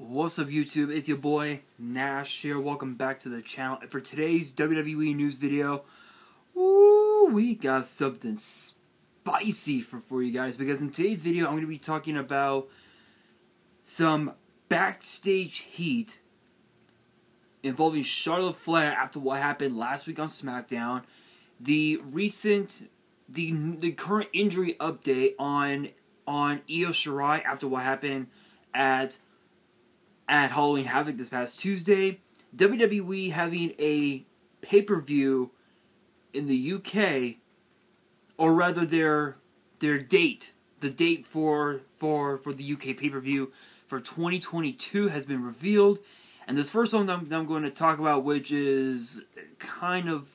What's up YouTube, it's your boy Nash here, welcome back to the channel. And for today's WWE news video, we got something spicy for you guys, because in today's video I'm going to be talking about some backstage heat involving Charlotte Flair after what happened last week on SmackDown, the current injury update on Io Shirai after what happened at Halloween Havoc this past Tuesday, WWE having a pay-per-view in the UK, or rather their date, the date for the UK pay-per-view for 2022 has been revealed, and this first one that I'm going to talk about, which is kind of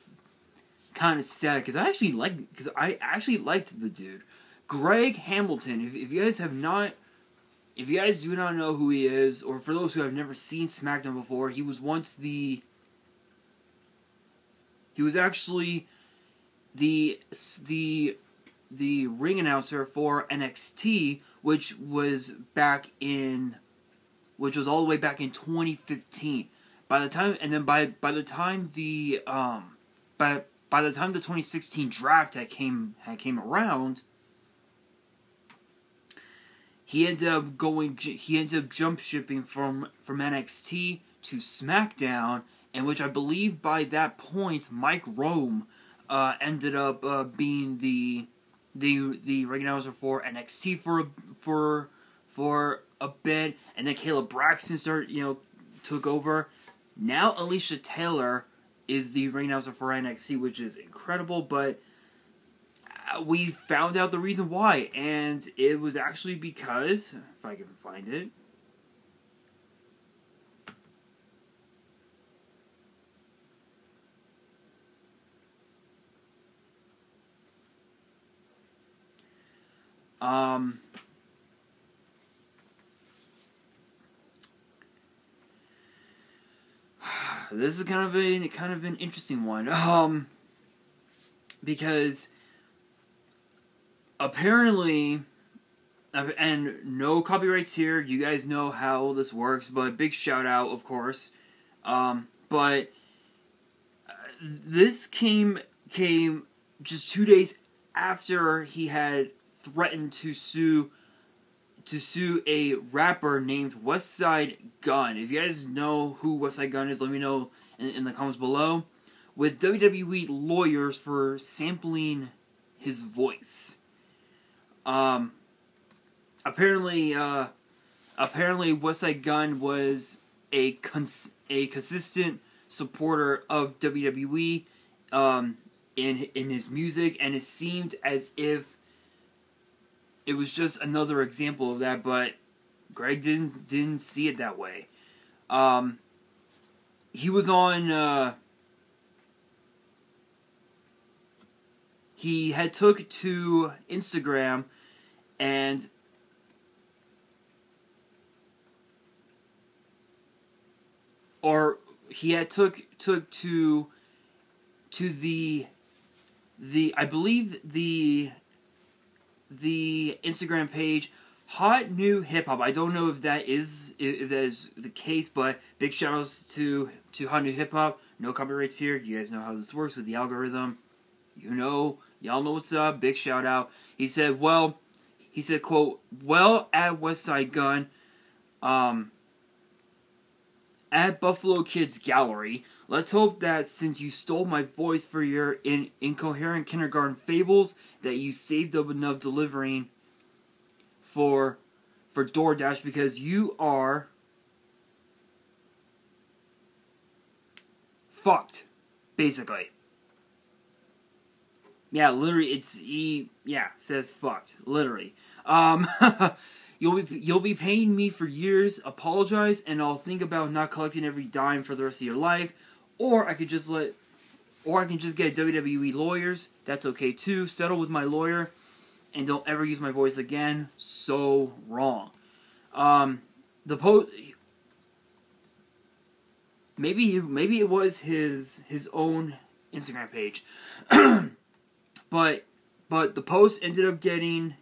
sad, because I actually liked the dude, Greg Hamilton. If you guys have not. If you guys do not know who he is, or for those who have never seen SmackDown before, he was actually the ring announcer for NXT, which was all the way back in 2015. By the time the 2016 draft came around, he ended up jump shipping from NXT to SmackDown, in which I believe by that point Mike Rome ended up being the ring announcer for NXT for a bit, and then Caleb Braxton took over. Now Alicia Taylor is the ring announcer for NXT, which is incredible, but we found out the reason why, and it was actually because, if I can find it, this is kind of an interesting one, because apparently, and no copyrights here, you guys know how this works, but big shout out, of course. But this came just 2 days after he had threatened to sue a rapper named Westside Gunn. If you guys know who Westside Gunn is, let me know in the comments below. With WWE lawyers for sampling his voice. Apparently Westside Gunn was a consistent supporter of WWE in his music, and it seemed as if it was just another example of that, but Greg didn't see it that way. He was on he had took to Instagram and he had took to the I believe the Instagram page Hot New Hip Hop. I don't know if that is the case, but big shout outs to Hot New Hip Hop. No copyrights here. You guys know how this works with the algorithm. Y'all know what's up. Big shout out. He said, quote, "Well, at Westside Gunn, at Buffalo Kids Gallery, let's hope that since you stole my voice for your incoherent kindergarten fables, that you saved up enough delivering for DoorDash, because you are fucked," basically. Yeah, literally, says fucked, literally. You'll be paying me for years, apologize, and I'll think about not collecting every dime for the rest of your life, or I can just get WWE lawyers, that's okay too, settle with my lawyer, and don't ever use my voice again. So wrong. The post, maybe it was his own Instagram page. But the post ended up getting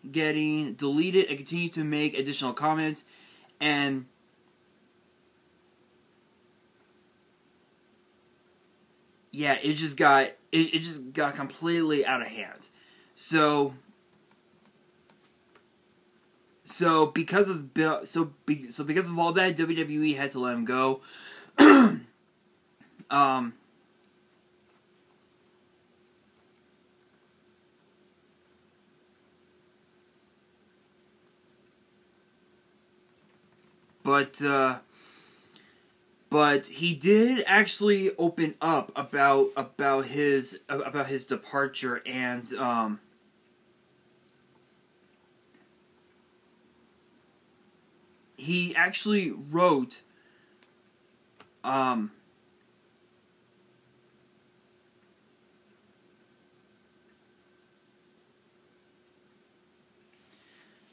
deleted and continued to make additional comments, and yeah, it just got completely out of hand. So because of because of all that, WWE had to let him go. um, but he did actually open up about his departure, and he actually wrote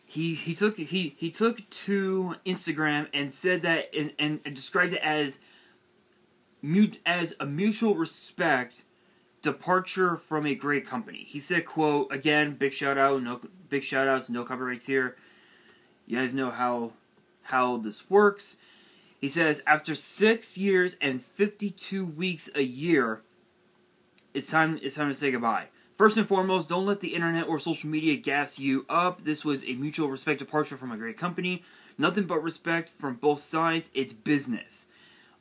he took to Instagram and said that, and described it as a mutual respect departure from a great company. He said, quote, again, big shout outs, no copyrights here. You guys know how this works. He says, after 6 years and 52 weeks a year, it's time to say goodbye. First and foremost, don't let the internet or social media gas you up. This was a mutual respect departure from a great company. Nothing but respect from both sides. It's business.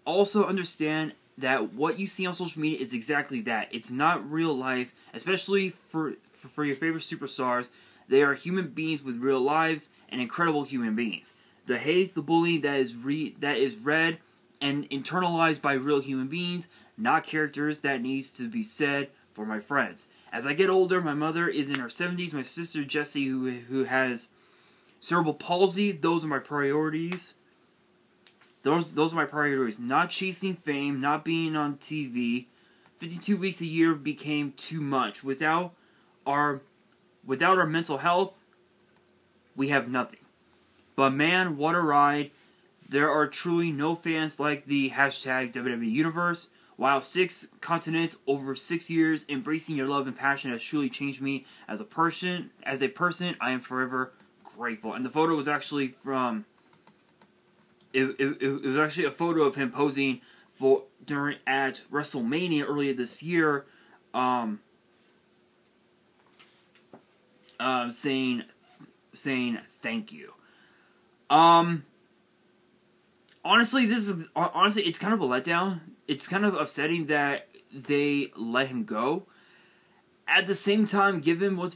Also understand that what you see on social media is exactly that. It's not real life, especially for your favorite superstars. They are human beings with real lives and incredible human beings. The hate, the bullying that is read and internalized by real human beings, not characters, that needs to be said for my friends. As I get older, my mother is in her 70s, my sister Jessie who has cerebral palsy, those are my priorities. Those are my priorities. Not chasing fame, not being on TV. 52 weeks a year became too much. Without our mental health, we have nothing. But man, what a ride. There are truly no fans like the hashtag WWE Universe. Wow, 6 continents over 6 years, embracing your love and passion has truly changed me as a person. As a person, I am forever grateful. And the photo was actually from... It was actually a photo of him posing at WrestleMania earlier this year, saying thank you. Honestly, it's kind of a letdown. It's kind of upsetting that they let him go. At the same time, given what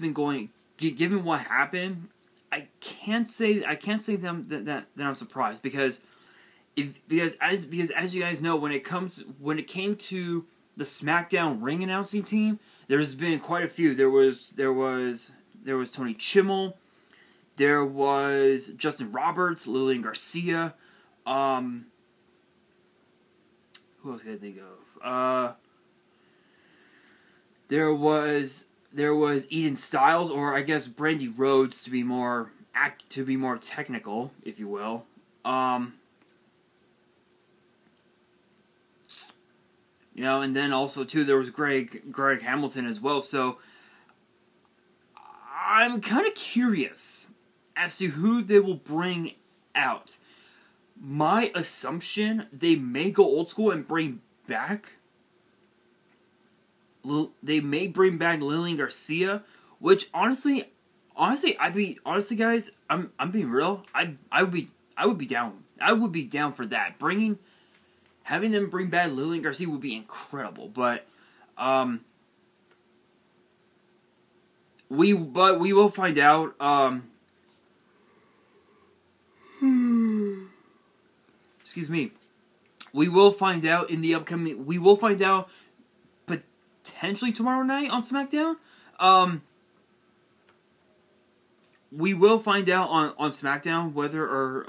happened, I can't say that I'm surprised, because as you guys know, when it came to the SmackDown ring announcing team, there's been quite a few. There was Tony Chimmel, there was Justin Roberts, Lillian Garcia, who else can I think of? There was Eden Styles, or I guess Brandy Rhodes, to be more technical, if you will. And then also too, there was Greg Hamilton as well. So I'm kind of curious as to who they will bring out. My assumption, they may go old school and bring back. They may bring back Lillian Garcia, which honestly, guys, I'm being real. I would be down. I would be down for that. Having them bring back Lillian Garcia would be incredible. But we will find out. Excuse me. We will find out in the upcoming. We will find out potentially tomorrow night on SmackDown. We will find out on SmackDown whether or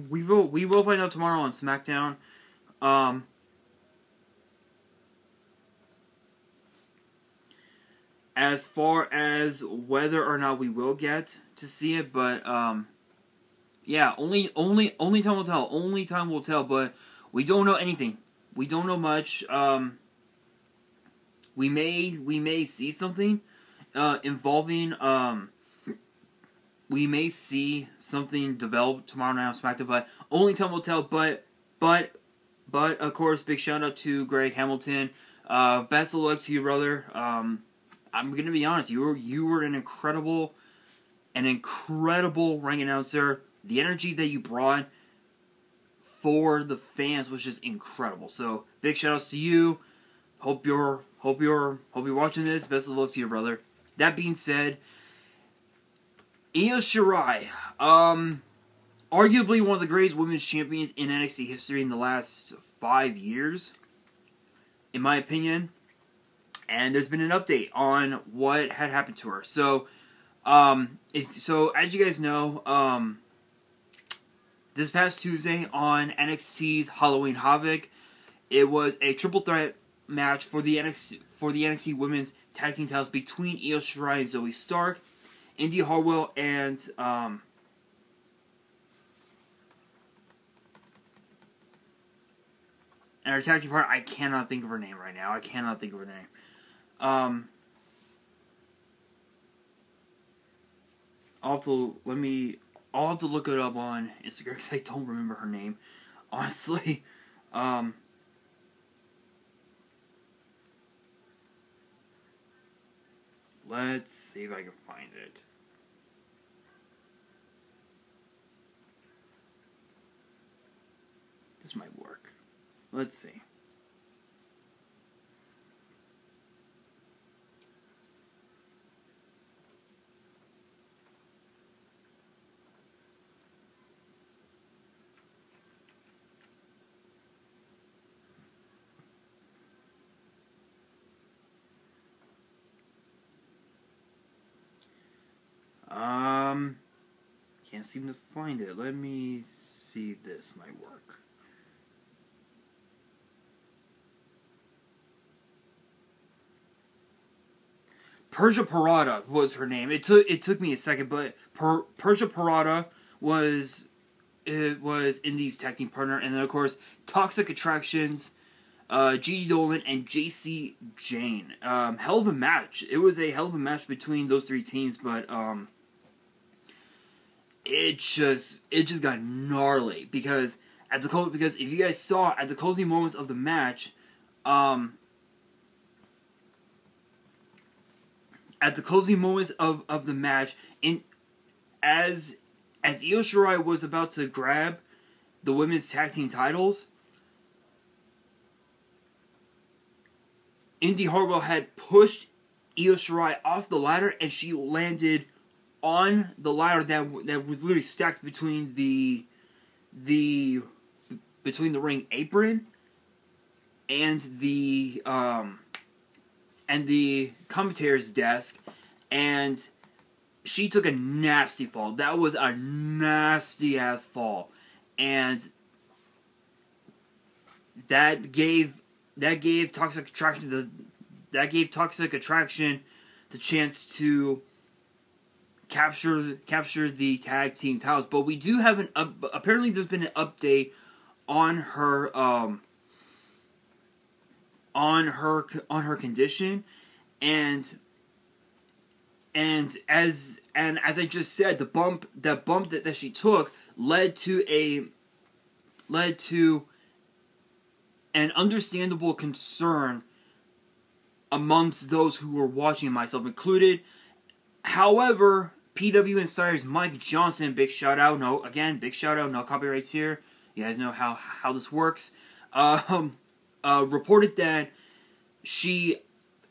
we will find out tomorrow on SmackDown. As far as whether or not we will get to see it, but yeah, only time will tell. Only time will tell. But We don't know anything. We don't know much. We may see something involving. We may see something develop tomorrow night on SmackDown, but only time will tell. But of course, big shout out to Greg Hamilton. Best of luck to you, brother. I'm gonna be honest. You were an incredible ring announcer. The energy that you brought for the fans was just incredible. So big shout outs to you. Hope you're watching this. Best of luck to you, brother. That being said, Io Shirai, arguably one of the greatest women's champions in NXT history in the last 5 years, in my opinion. And there's been an update on what had happened to her. So, as you guys know, this past Tuesday on NXT's Halloween Havoc, it was a triple threat match for the NXT Women's Tag Team titles between Io Shirai and Zoe Stark, Indy Hartwell, and her tag team partner. I cannot think of her name right now. I'll have to look it up on Instagram because I don't remember her name, honestly. Let's see if I can find it. This might work. Let's see. Can't seem to find it. Let me see if this might work. Persia Parada was her name. It took me a second, but Persia Parada was Indy's tag team partner, and then of course Toxic Attractions, Gigi Dolan and JC Jane. Hell of a match. It was a hell of a match between those three teams, but it just got gnarly because if you guys saw at the closing moments of the match, as Io Shirai was about to grab the women's tag team titles, Indy Hartwell had pushed Io Shirai off the ladder, and she landed on the ladder that was literally stacked between the ring apron and the commentator's desk, and she took a nasty fall. That was a nasty ass fall, and that gave Toxic Attraction the chance to capture the tag team titles. But we do have apparently there's been an update on her condition, and as I just said, the bump that she took led to an understandable concern amongst those who were watching, myself included. However, PW Insider's Mike Johnson, big shout out, no copyrights here. You guys know how this works. Reported that she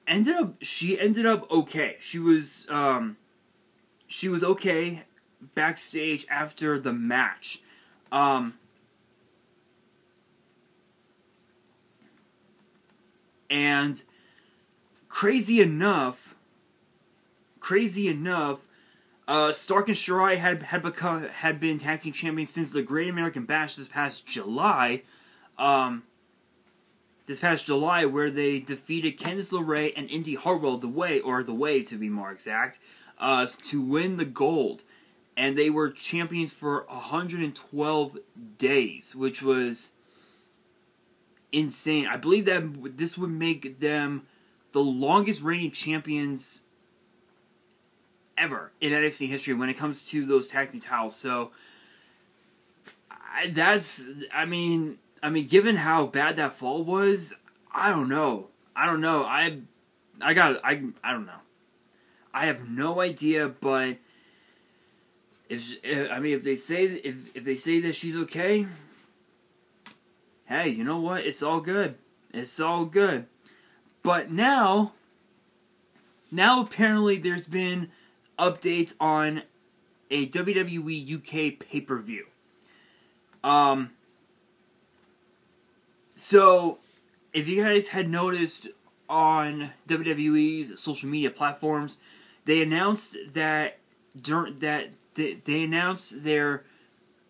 ended up okay. She was okay backstage after the match. And crazy enough, Stark and Shirai had been tag team champions since the Great American Bash this past July. Where they defeated Candice LeRae and Indy Hartwell, the Way to be more exact, to win the gold. And they were champions for 112 days, which was insane. I believe that this would make them the longest reigning champions ever in NXT history when it comes to those tag team titles. So I mean, given how bad that fall was, I don't know. I don't know. I don't know. I have no idea, but if they say that she's okay, hey, you know what? It's all good. It's all good. But now apparently there's been updates on a WWE UK pay-per-view. So if you guys had noticed on WWE's social media platforms, they announced that they announced their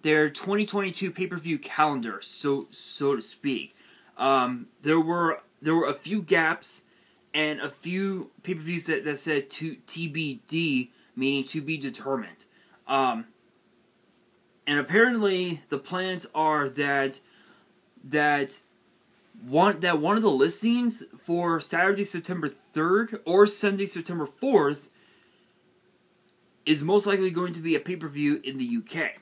2022 pay-per-view calendar, so to speak. There were a few gaps and a few pay-per-views that said to TBD, meaning to be determined. And apparently the plans are that one of the listings for Saturday, September 3rd or Sunday, September 4th is most likely going to be a pay-per-view in the UK.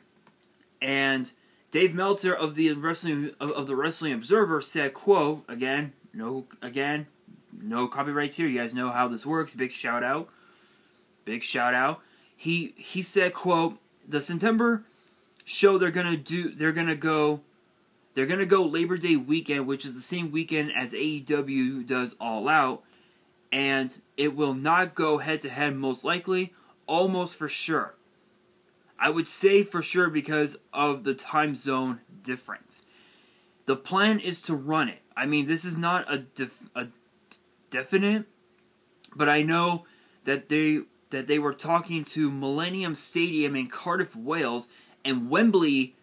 And Dave Meltzer of the Wrestling Observer said, quote, no copyrights here. You guys know how this works. Big shout out. He said, quote, the September show they're gonna go Labor Day weekend, which is the same weekend as AEW does All Out, and it will not go head to head most likely, almost for sure. I would say for sure because of the time zone difference. The plan is to run it. I mean, this is not a definite, but I know that they were talking to Millennium Stadium in Cardiff, Wales, and Wembley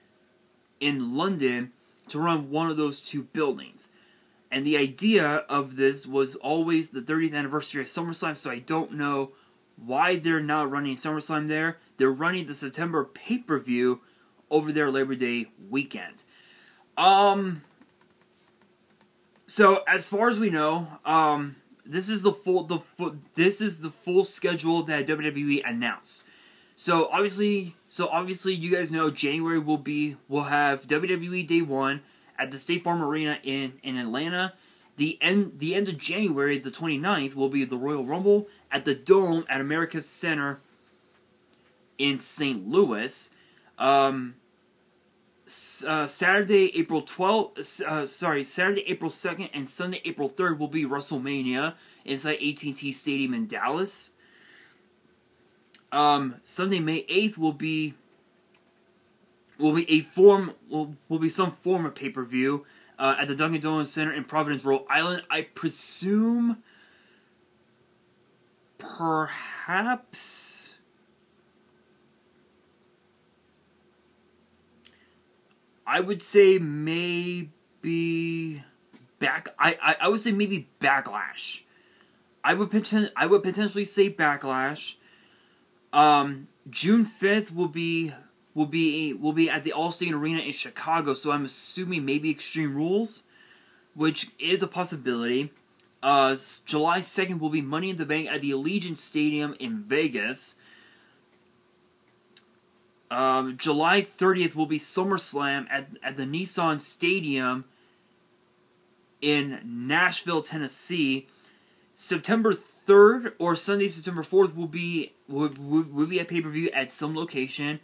in London to run one of those two buildings. And the idea of this was always the 30th anniversary of SummerSlam, so I don't know why they're not running SummerSlam there. They're running the September pay-per-view over their Labor Day weekend. So as far as we know, this is the full schedule that WWE announced. So obviously you guys know January will have WWE Day 1 at the State Farm Arena in Atlanta. The end of January, the 29th, will be the Royal Rumble at the Dome at America's Center in St. Louis. Saturday, April 2nd and Sunday, April 3rd will be WrestleMania inside AT&T Stadium in Dallas. Sunday, May 8th will be some form of pay-per-view at the Dunkin' Donuts Center in Providence, Rhode Island. I presume perhaps I would say maybe I would say maybe Backlash. I would potentially say Backlash. June 5th will be at the Allstate Arena in Chicago, so I'm assuming maybe Extreme Rules, which is a possibility. July 2nd will be Money in the Bank at the Allegiant Stadium in Vegas. July 30th will be SummerSlam at the Nissan Stadium in Nashville, Tennessee. September 3rd or Sunday, September 4th will be a pay-per-view at some location.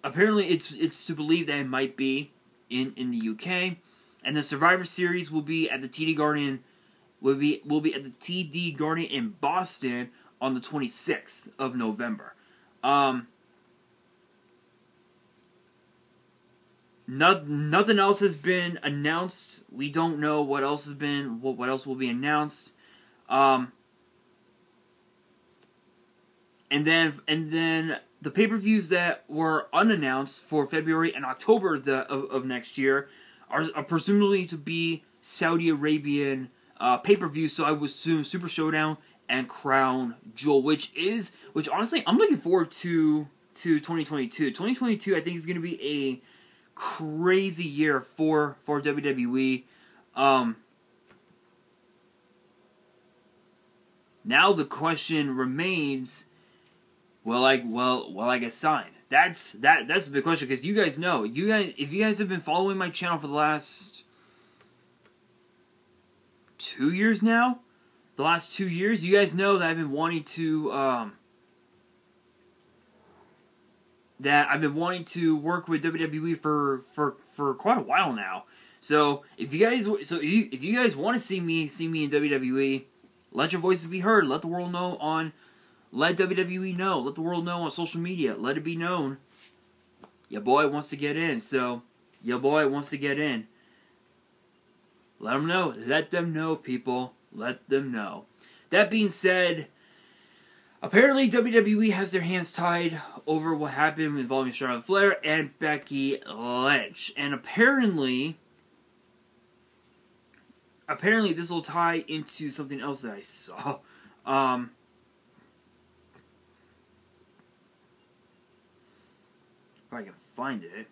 Apparently it's to believe that it might be in the UK, and the Survivor Series will be at the TD Garden. Will be at the TD Garden in Boston on the 26th of November. Nothing else has been announced. We don't know what else will be announced. And then the pay-per-views that were unannounced for February and October of next year are presumably to be Saudi Arabian pay-per-views. So I would assume Super Showdown and Crown Jewel, which honestly I'm looking forward to 2022. 2022 I think is going to be a crazy year for WWE. Now the question remains: will I get signed? That's a big question, because you guys know, if you guys have been following my channel for the last 2 years now, you guys know that I've been wanting to work with WWE for quite a while now. So if you guys want to see me in WWE, let your voices be heard. Let the world know let WWE know. Let the world know on social media. Let it be known. Your boy wants to get in. So your boy wants to get in. Let them know. Let them know, people. Let them know. That being said, apparently WWE has their hands tied over what happened involving Charlotte Flair and Becky Lynch. And apparently this will tie into something else that I saw. If I can find it.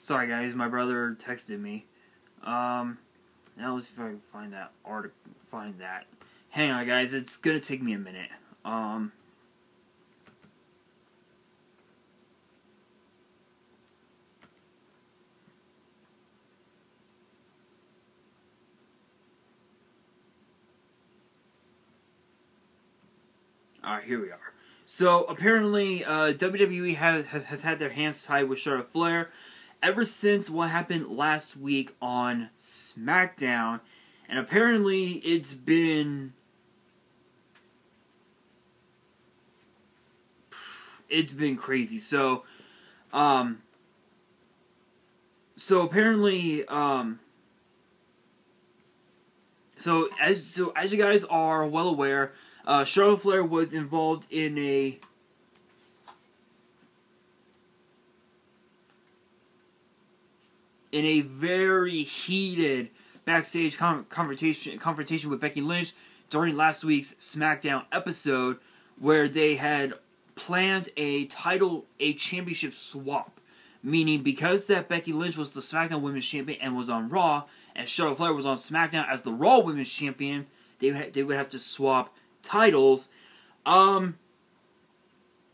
Sorry guys, my brother texted me. Now let's see if I can find that article. Hang on guys, it's gonna take me a minute. Alright, here we are. So apparently WWE has had their hands tied with Charlotte Flair ever since what happened last week on SmackDown, and apparently it's been crazy. So apparently so as you guys are well aware, Charlotte Flair was involved in a very heated backstage confrontation with Becky Lynch during last week's SmackDown episode, where they had planned a championship swap. Meaning, because that Becky Lynch was the SmackDown Women's Champion and was on Raw, and Charlotte Flair was on SmackDown as the Raw Women's Champion, they would have to swap titles. It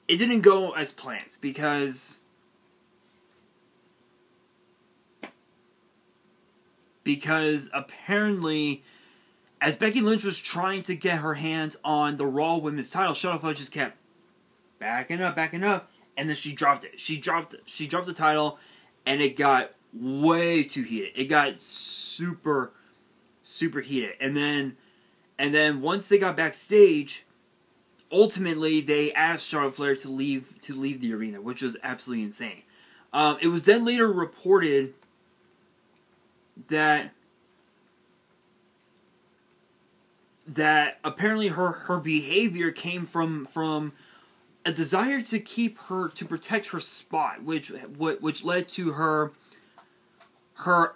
didn't go as planned, because apparently, as Becky Lynch was trying to get her hands on the Raw Women's title, Charlotte Flair just kept backing up, and then she dropped it. She dropped the title, and it got way too heated. It got super, super heated. And then once they got backstage, ultimately they asked Charlotte Flair to leave the arena, which was absolutely insane. It was then later reported that apparently her behavior came from a desire to protect her spot, which led to her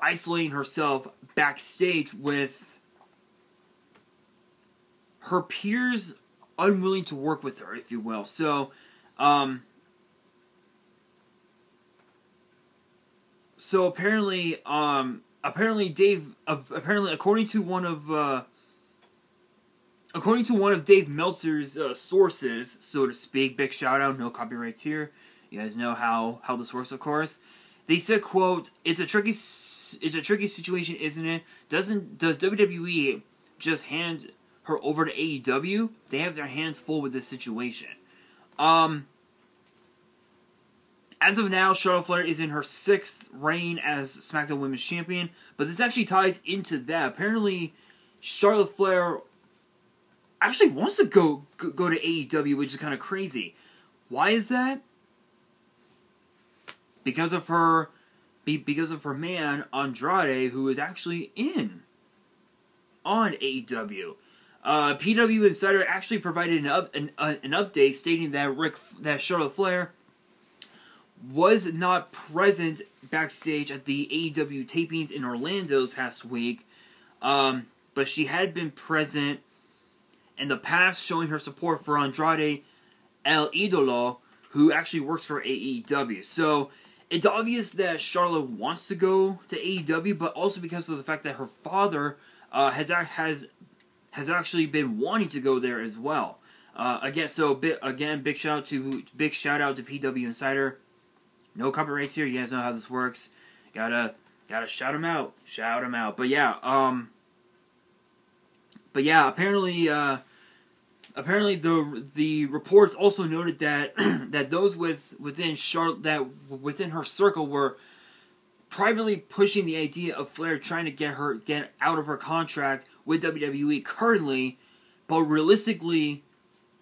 isolating herself backstage, with her peers unwilling to work with her, if you will. So apparently according to one of Dave Meltzer's sources, so to speak, big shout out, no copyrights here. You guys know how this works, of course. They said, quote, it's a tricky situation, isn't it? Does WWE just hand her over to AEW? They have their hands full with this situation. As of now, Charlotte Flair is in her 6th reign as SmackDown Women's Champion, but this actually ties into that. Apparently, Charlotte Flair actually wants to go to AEW, which is kind of crazy. Why is that? Because of her man Andrade, who is actually on AEW. PW Insider actually provided an update stating that Charlotte Flair was not present backstage at the AEW tapings in Orlando this past week, but she had been present in the past, showing her support for Andrade El Idolo, who actually works for AEW. So it's obvious that Charlotte wants to go to AEW, but also because of the fact that her father has actually been wanting to go there as well. Big shout out to PW Insider. No copyrights here. You guys know how this works. Gotta shout him out. Shout him out. But yeah, apparently the reports also noted that that those within her circle were privately pushing the idea of Flair trying to get out of her contract with WWE currently, but realistically,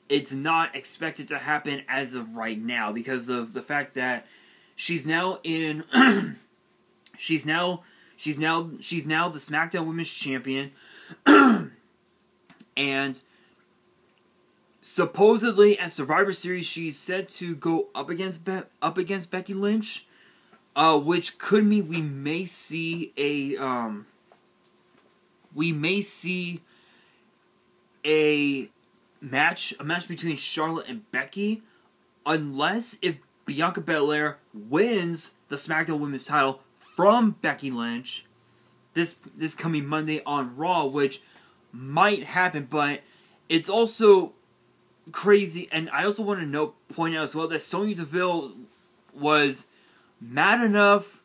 it's not expected to happen as of right now because of the fact that she's now in she's now the SmackDown Women's Champion, and supposedly at Survivor Series she's set to go up against Becky Lynch, which could mean we may see a match between Charlotte and Becky, unless if Bianca Belair wins the SmackDown Women's title from Becky Lynch this coming Monday on Raw, which might happen, but it's also crazy. And I also want to point out as well that Sonya Deville was mad enough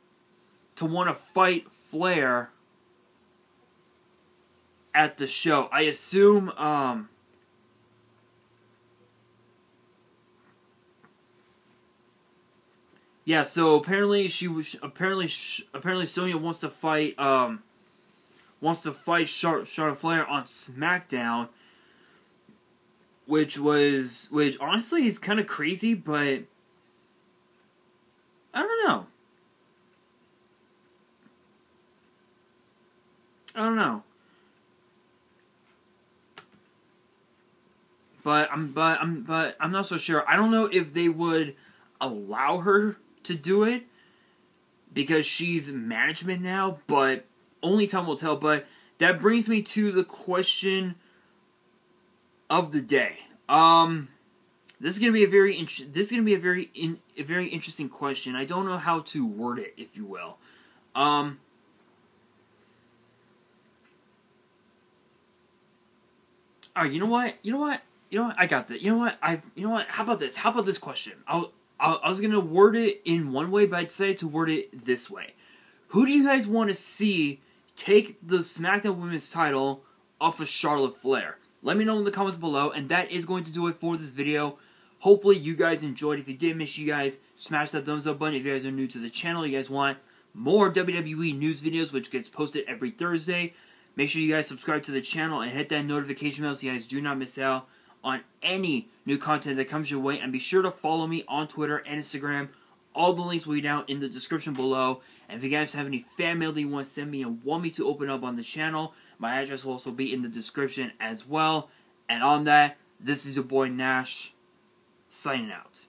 to want to fight Flair at the show. I assume yeah, so apparently Sonya wants to fight Charlotte Flair on SmackDown, which honestly is kind of crazy, but I don't know. But I'm not so sure. I don't know if they would allow her to do it because she's management now, but only time will tell. But that brings me to the question of the day. This is gonna be a very interesting question. I don't know how to word it, if you will. Alright, you know what? I got that. How about this? How about this question? I was gonna word it in one way, but I decided to word it this way. Who do you guys want to see take the SmackDown Women's title off of Charlotte Flair? Let me know in the comments below, and that is going to do it for this video. Hopefully you guys enjoyed. If you did, make sure you guys smash that thumbs up button. If you guys are new to the channel, you guys want more WWE news videos, which gets posted every Thursday, make sure you guys subscribe to the channel and hit that notification bell so you guys do not miss out on any new content that comes your way. And be sure to follow me on Twitter and Instagram. All the links will be down in the description below. And if you guys have any fan mail that you want to send me and want me to open up on the channel, my address will also be in the description as well. And on that, this is your boy Nash, signing out.